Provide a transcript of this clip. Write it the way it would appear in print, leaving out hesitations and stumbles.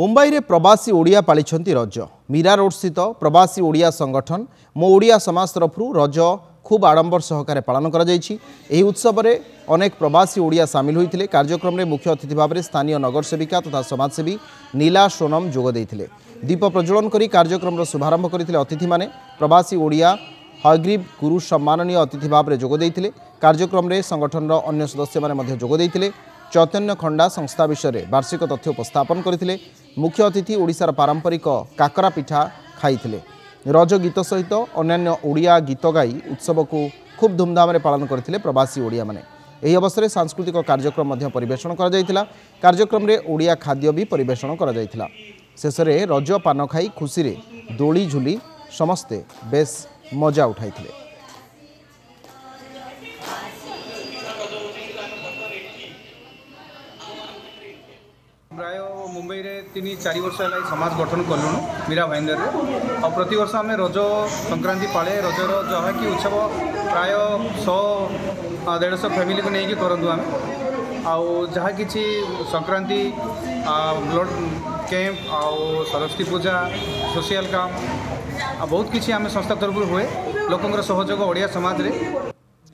मुंबई रे प्रवासी ओडिया पालिछंती रज मीरा रोड स्थित प्रवासी ओडिया संगठन मो ओडिया समाज तरफ रज खूब आडंबर सहकारे पालन करा जायछि। एही उत्सव रे अनेक प्रवासी ओडिया सामिल होइथिले। कार्यक्रम रे मुख्य अतिथि भाव में स्थानीय नगर सेविका तथा समाजसेवी नीला सोनम जोग देइथिले। दीप प्रज्वलन करी कार्यक्रम शुभारंभ करथिले अतिथि माने। प्रवासी ओडिया हयग्रीव गुरु सम्माननीय अतिथि भाव में जोग देइथिले। कार्यक्रम रे संगठन अन्य सदस्य माने मध्य जोग देइथिले। चैतन्य खंडा संस्था विषय में वार्षिक तथ्य उपस्थापन करथिले। मुख्य अतिथि ओडिशार पारंपरिक काकरा पिठा खाइथिले। रज गीत सहित अन्यान्य ओडिया गीत गाई उत्सव को खूब धूमधाम पालन करथिले प्रवासी ओडिया माने। एही अवसर में सांस्कृतिक कार्यक्रम मध्य परिवेषण करा जायतिला। कार्यक्रम रे ओडिया खाद्य भी परिवेषण करा जायतिला। शेष में रज पान खाई खुशी रे दोली झुली समस्ते बेस मजा उठाइथिले। प्राय मुंबई रे 3-4 वर्ष है समाज गठन कलुणु मीरा भाईंदर और प्रति वर्ष आम रज संक्रांति पाले रजर जहाँ कि उत्सव प्राय 100-150 फैमिली को लेकिन करूँ आम आउ जहाँ कि संक्रांति ब्लड कैंप आउ सरस्वती पूजा सोशल काम बहुत किसी आम संस्था तरफ हुए लोकंर सहयोग ओडिया समाज रे।